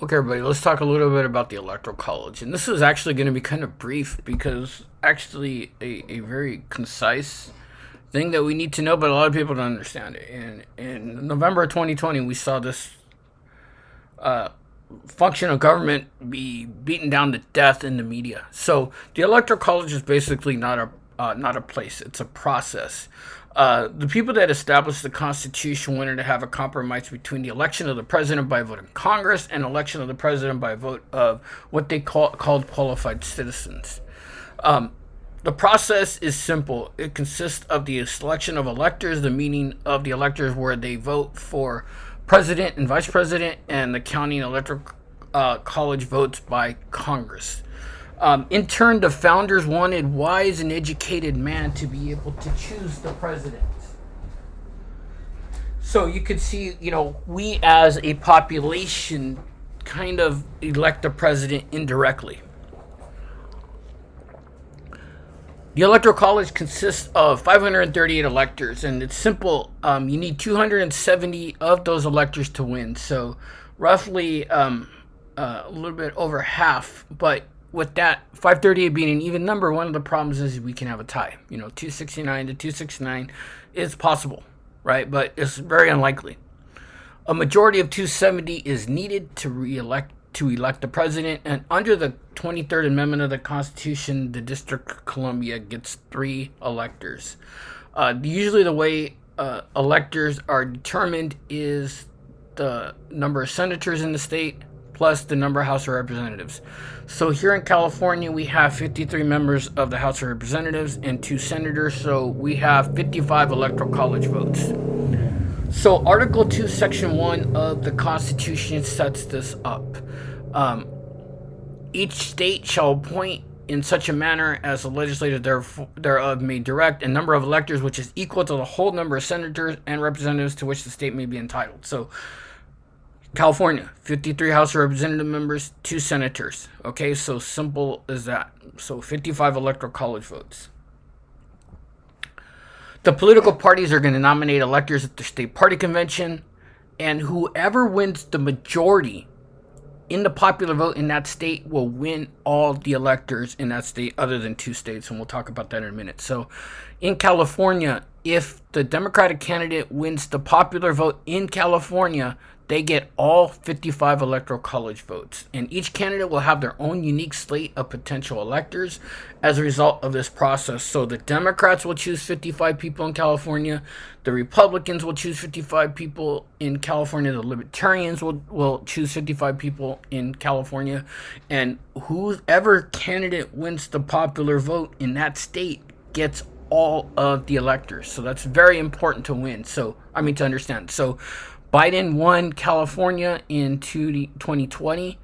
Okay, everybody, let's talk a little bit about the Electoral College. And this is actually going to be kind of brief because actually a very concise thing that we need to know, but a lot of people don't understand it. And in November of 2020, we saw this function of government be beaten down to death in the media. So the Electoral College is basically not a place; it's a process. The people that established the Constitution wanted to have a compromise between the election of the president by vote of Congress and election of the president by vote of what they called qualified citizens. The process is simple. It consists of the selection of electors, the meaning of the electors where they vote for president and vice president, and the county and electoral college votes by Congress. In turn, the founders wanted wise and educated man to be able to choose the president. So you could see, we as a population kind of elect the president indirectly. The Electoral College consists of 538 electors, and it's simple. You need 270 of those electors to win. So roughly a little bit over half, but with that 538 being an even number, one of the problems is we can have a tie. 269 to 269 is possible, right? But it's very unlikely. A majority of 270 is needed to elect the president, and under the 23rd Amendment of the Constitution, the District of Columbia gets 3 electors. Usually the way electors are determined is the number of senators in the state plus the number of House of Representatives. So here in California, we have 53 members of the House of Representatives and 2 senators, so we have 55 Electoral College votes. So Article 2, Section 1 of the Constitution sets this up. Each state shall appoint in such a manner as the legislature thereof may direct a number of electors which is equal to the whole number of senators and representatives to which the state may be entitled. So California, 53 House of Representative members, 2 senators. Okay, so simple as that. So 55 Electoral College votes. The political parties are going to nominate electors at their state party convention, and whoever wins the majority in the popular vote in that state will win all the electors in that state other than 2 states, and we'll talk about that in a minute. So in California, if the Democratic candidate wins the popular vote in California, they get all 55 Electoral College votes, and each candidate will have their own unique slate of potential electors as a result of this process. So the Democrats will choose 55 people in California, the Republicans will choose 55 people in California, the Libertarians will choose 55 people in California, and whoever candidate wins the popular vote in that state gets all of the electors. So that's very important to understand. So Biden won California in 2020,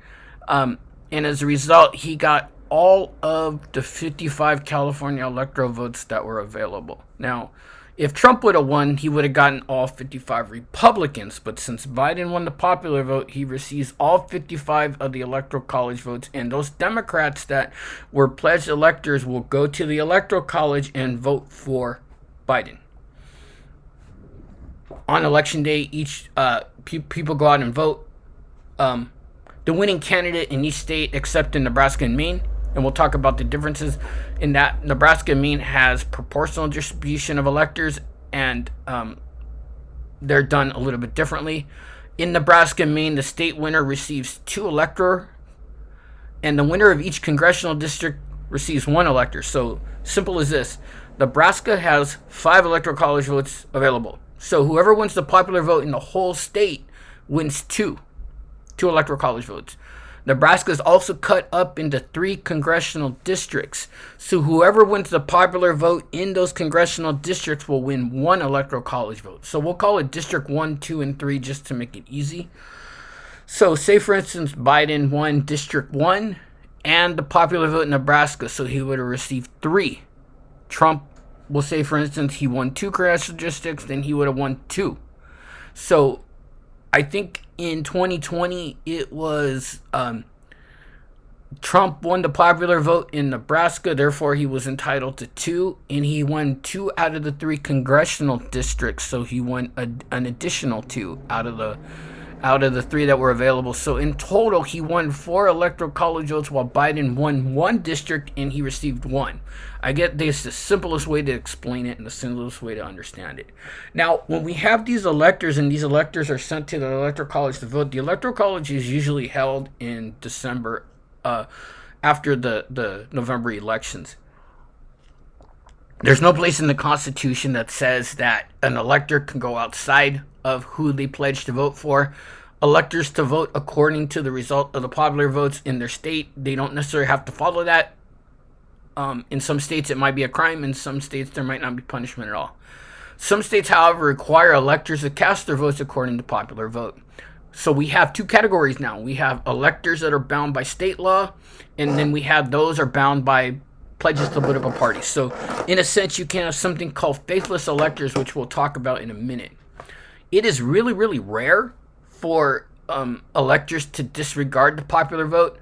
and as a result, he got all of the 55 California electoral votes that were available. Now, if Trump would have won, he would have gotten all 55 Republicans, but since Biden won the popular vote, he receives all 55 of the Electoral College votes, and those Democrats that were pledged electors will go to the Electoral College and vote for Biden. On election day, each people go out and vote. The winning candidate in each state, except in Nebraska and Maine, and we'll talk about the differences in that. Nebraska and Maine has proportional distribution of electors, and they're done a little bit differently. In Nebraska and Maine, the state winner receives 2 electors, and the winner of each congressional district receives 1 elector. So simple as this: Nebraska has 5 Electoral College votes available. So whoever wins the popular vote in the whole state wins 2 Electoral College votes. Nebraska is also cut up into 3 congressional districts. So whoever wins the popular vote in those congressional districts will win 1 Electoral College vote. So we'll call it District 1, 2, and 3 just to make it easy. So say, for instance, Biden won District 1 and the popular vote in Nebraska, so he would have received 3. Trump, we'll say, for instance, he won 2 congressional districts, then he would have won 2. So I think in 2020, it was Trump won the popular vote in Nebraska, therefore he was entitled to 2, and he won 2 out of the 3 congressional districts, so he won an additional 2 out of the out of the 3 that were available. So in total, he won 4 electoral college votes, while Biden won 1 district and he received 1. I get this the simplest way to explain it and the simplest way to understand it. Now, when we have these electors and these electors are sent to the electoral college to vote, the electoral college is usually held in December, after the November elections. There's no place in the Constitution that says that an elector can go outside of who they pledge to vote for. Electors to vote according to the result of the popular votes in their state. They don't necessarily have to follow that. In some states, it might be a crime. In some states, there might not be punishment at all. Some states, however, require electors to cast their votes according to popular vote. So we have 2 categories now. We have electors that are bound by state law, and then we have those are bound by pledges to political parties. So in a sense, you can have something called faithless electors, which we'll talk about in a minute. It is really, really rare for electors to disregard the popular vote.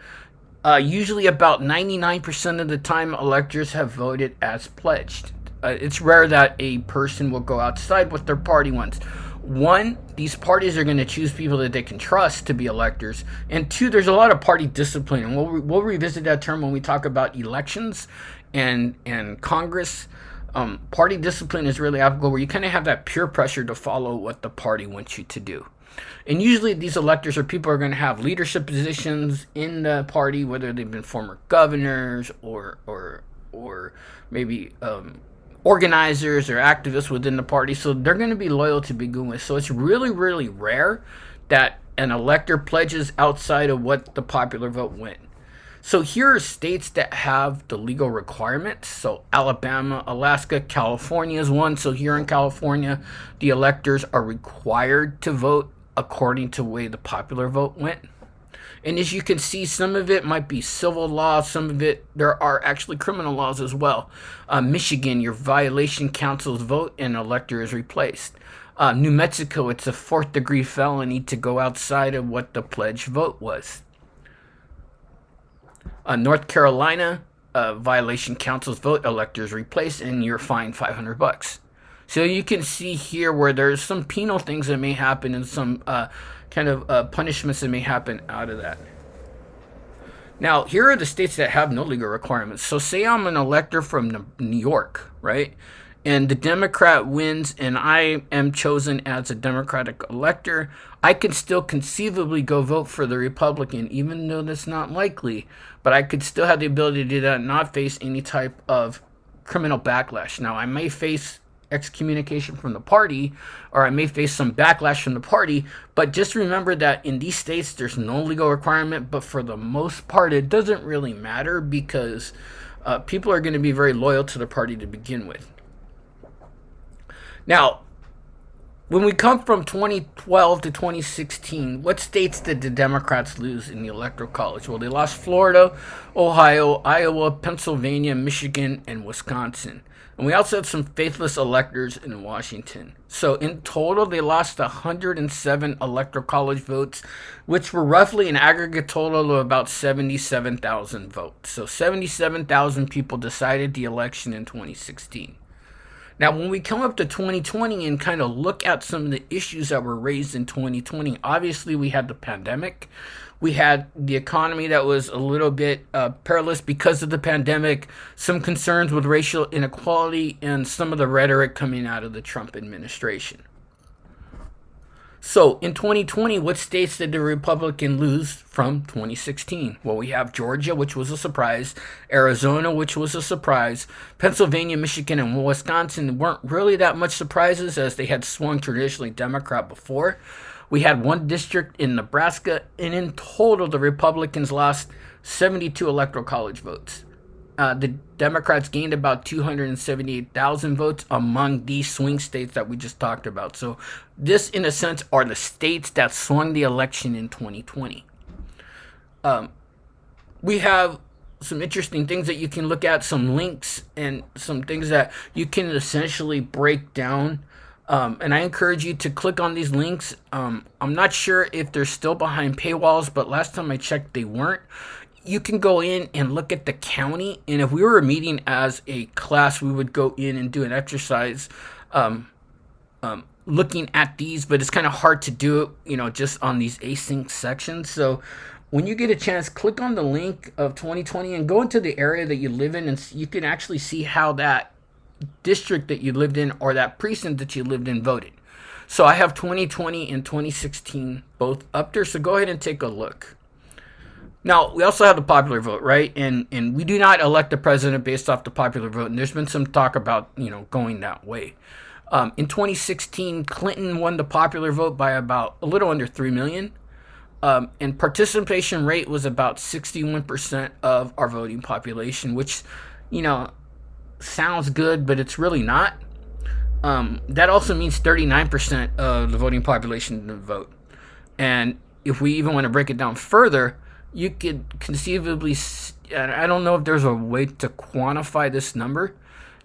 Usually about 99% of the time, electors have voted as pledged. It's rare that a person will go outside what their party wants. 1, these parties are going to choose people that they can trust to be electors. And 2, there's a lot of party discipline. And we'll revisit that term when we talk about elections and Congress. Party discipline is really applicable, where you kind of have that peer pressure to follow what the party wants you to do. And usually these electors are people who are going to have leadership positions in the party, whether they've been former governors or maybe organizers or activists within the party. So they're going to be loyal to begin with. So it's really, really rare that an elector pledges outside of what the popular vote went. So here are states that have the legal requirements. So Alabama, Alaska, California is one. So here in California, the electors are required to vote according to the way the popular vote went. And as you can see, some of it might be civil law. Some of it, there are actually criminal laws as well. Michigan, your violation council's vote, an elector is replaced. New Mexico, it's a 4th-degree felony to go outside of what the pledged vote was. North Carolina, violation council's vote, elector is replaced, and you're fined $500. So you can see here where there's some penal things that may happen and some punishments that may happen out of that. Now, here are the states that have no legal requirements. So say I'm an elector from New York, right? And the Democrat wins and I am chosen as a Democratic elector. I can still conceivably go vote for the Republican, even though that's not likely. But I could still have the ability to do that and not face any type of criminal backlash. Now, I may face excommunication from the party, or I may face some backlash from the party, but just remember that in these states there's no legal requirement, but for the most part it doesn't really matter, because people are going to be very loyal to the party to begin with. Now, when we come from 2012 to 2016, what states did the Democrats lose in the Electoral College? Well, they lost Florida, Ohio, Iowa, Pennsylvania, Michigan, and Wisconsin. And we also had some faithless electors in Washington. So in total, they lost 107 Electoral College votes, which were roughly an aggregate total of about 77,000 votes. So 77,000 people decided the election in 2016. Now, when we come up to 2020 and kind of look at some of the issues that were raised in 2020, obviously we had the pandemic. We had the economy that was a little bit perilous because of the pandemic, some concerns with racial inequality, and some of the rhetoric coming out of the Trump administration. So in 2020, what states did the Republican lose from 2016? Well, we have Georgia, which was a surprise, Arizona, which was a surprise, Pennsylvania, Michigan, and Wisconsin weren't really that much surprises, as they had swung traditionally Democrat before. We had one district in Nebraska, and in total, the Republicans lost 72 Electoral College votes. The Democrats gained about 278,000 votes among these swing states that we just talked about. So this, in a sense, are the states that swung the election in 2020. We have some interesting things that you can look at, some links and some things that you can essentially break down. And I encourage you to click on these links. I'm not sure if they're still behind paywalls, but last time I checked, they weren't. You can go in and look at the county, and if we were meeting as a class, we would go in and do an exercise looking at these, but it's kind of hard to do it, just on these async sections. So when you get a chance, click on the link of 2020 and go into the area that you live in, and you can actually see how that district that you lived in or that precinct that you lived in voted. So I have 2020 and 2016 both up there, so go ahead and take a look. Now, we also have the popular vote, right? And we do not elect the president based off the popular vote, and there's been some talk about, going that way. In 2016, Clinton won the popular vote by about a little under 3 million. And participation rate was about 61% of our voting population, which, sounds good, but it's really not. That also means 39% of the voting population didn't vote. And if we even want to break it down further, you could conceivably, I don't know if there's a way to quantify this number,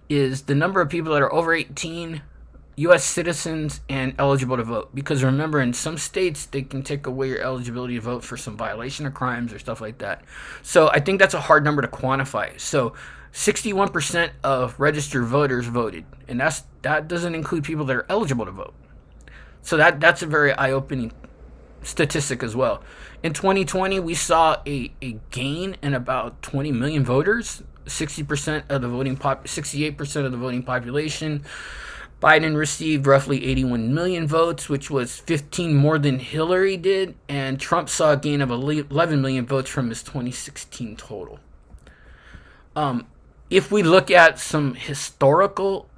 is the number of people that are over 18, U.S. citizens, and eligible to vote. Because remember, in some states, they can take away your eligibility to vote for some violation of crimes or stuff like that. So I think that's a hard number to quantify. So 61% of registered voters voted, and that doesn't include people that are eligible to vote. So that's a very eye-opening statistic as well. In 2020, we saw a gain in about 20 million voters, 68% of the voting population. Biden received roughly 81 million votes, which was 15 more than Hillary did, and Trump saw a gain of 11 million votes from his 2016 total. If we look at some historical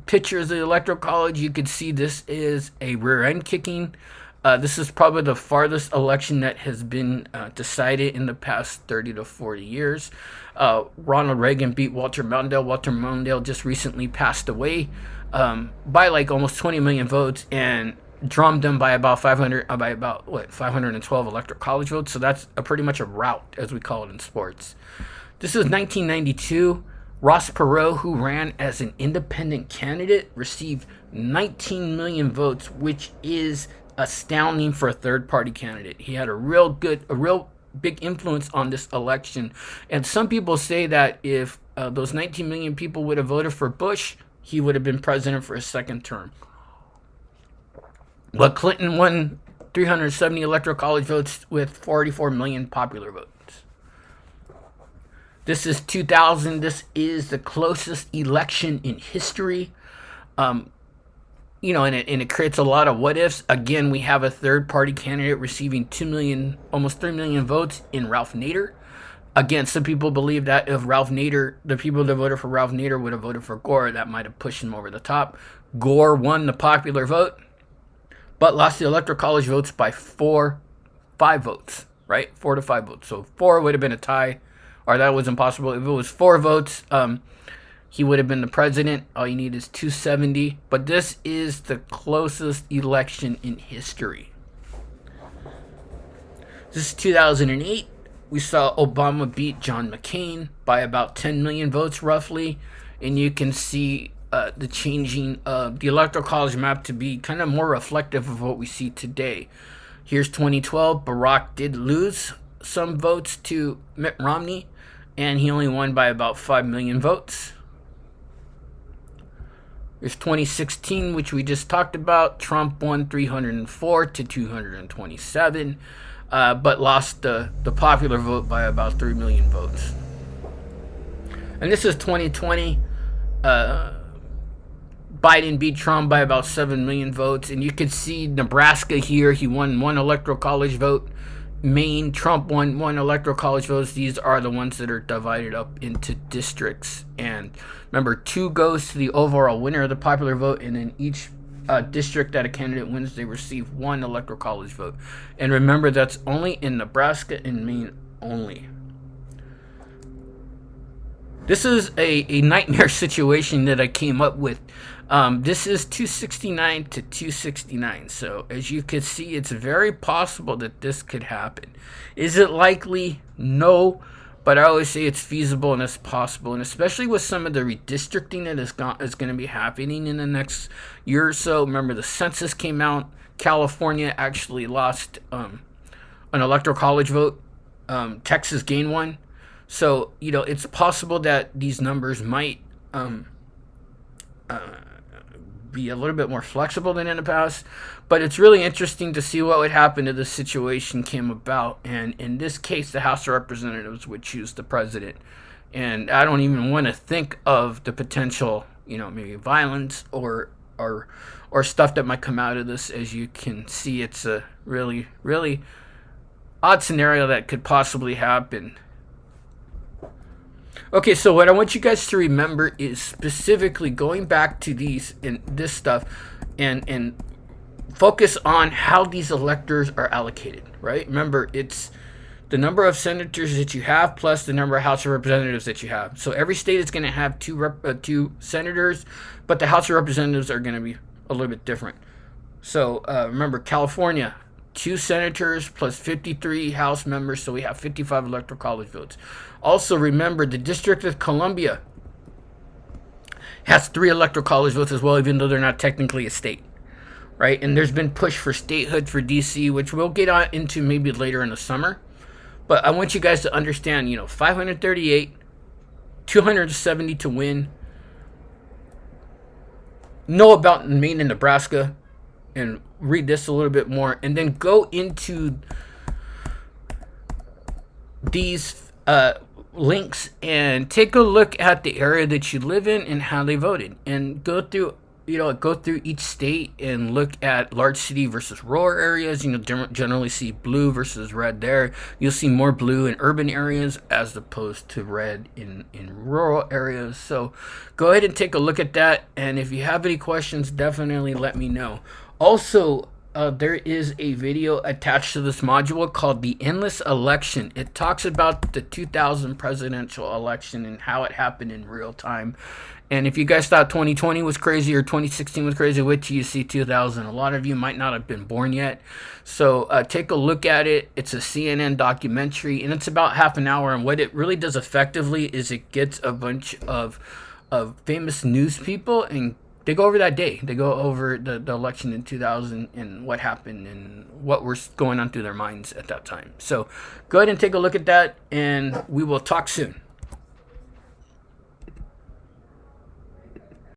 pictures of the Electoral College, you could see this is a rear end kicking. This is probably the farthest election that has been decided in the past 30 to 40 years. Ronald Reagan beat Walter Mondale. Walter Mondale just recently passed away by like almost 20 million votes, and drummed them by about 512 Electoral College votes. So that's pretty much a rout, as we call it in sports. This is 1992. Ross Perot, who ran as an independent candidate, received 19 million votes, which is astounding for a third-party candidate. He had a real big influence on this election. And some people say that if those 19 million people would have voted for Bush, he would have been president for a second term. But Clinton won 370 Electoral College votes with 44 million popular votes. This is 2000. This is the closest election in history. And it creates a lot of what ifs. Again, we have a third-party candidate receiving 2 million, almost 3 million votes in Ralph Nader. Again, some people believe that if the people that voted for Ralph Nader would have voted for Gore, that might have pushed him over the top. Gore won the popular vote, but lost the Electoral College votes by 5 votes, right? 4 to 5 votes. So 4 would have been a tie, or that was impossible. If it was 4 votes, he would have been the president. All you need is 270. But this is the closest election in history. This is 2008. We saw Obama beat John McCain by about 10 million votes, roughly. And you can see the changing of the Electoral College map to be kind of more reflective of what we see today. Here's 2012. Barack did lose some votes to Mitt Romney, and he only won by about 5 million votes. There's 2016, which we just talked about. Trump won 304 to 227, but lost the popular vote by about 3 million votes. And this is 2020. Biden beat Trump by about 7 million votes. And you can see Nebraska here. He won 1 Electoral College vote. Maine, Trump won 1 Electoral College votes. These are the ones that are divided up into districts. And remember, 2 goes to the overall winner of the popular vote, and in each district that a candidate wins, they receive 1 Electoral College vote. And remember, that's only in Nebraska and Maine only. This is a nightmare situation that I came up with. This is 269 to 269. So as you can see, it's very possible that this could happen. Is it likely? No. But I always say it's feasible and it's possible. And especially with some of the redistricting that is going to be happening in the next year or so. Remember, the census came out. California actually lost an Electoral College vote. Texas gained 1. So, it's possible that these numbers might be a little bit more flexible than in the past. But it's really interesting to see what would happen if this situation came about. And in this case, the House of Representatives would choose the president. And I don't even want to think of the potential, maybe violence or stuff that might come out of this. As you can see, it's a really, really odd scenario that could possibly happen. Okay, so what I want you guys to remember is specifically going back to this stuff and focus on how these electors are allocated, right? Remember, it's the number of senators that you have plus the number of House of Representatives that you have. So every state is going to have two senators, but the House of Representatives are going to be a little bit different. So remember, California, 2 senators plus 53 House members, so we have 55 Electoral College votes. Also remember, the District of Columbia has 3 Electoral College votes as well, even though they're not technically a state, right? And there's been push for statehood for DC, which we'll get on into maybe later in the summer. But I want you guys to understand, 538, 270 to win. Know about Maine and Nebraska and read this a little bit more, and then go into these links and take a look at the area that you live in and how they voted, and go through each state and look at large city versus rural areas. Generally see blue versus red there. You'll see more blue in urban areas as opposed to red in rural areas. So go ahead and take a look at that, and if you have any questions, definitely let me know. Also, there is a video attached to this module called The Endless Election. It talks about the 2000 presidential election and how it happened in real time. And if you guys thought 2020 was crazy or 2016 was crazy, wait till you see 2000. A lot of you might not have been born yet. So take a look at it. It's a CNN documentary, and it's about half an hour. And what it really does effectively is it gets a bunch of famous news people, and they go over that day. They go over the election in 2000 and what happened and what was going on through their minds at that time. So go ahead and take a look at that, and we will talk soon.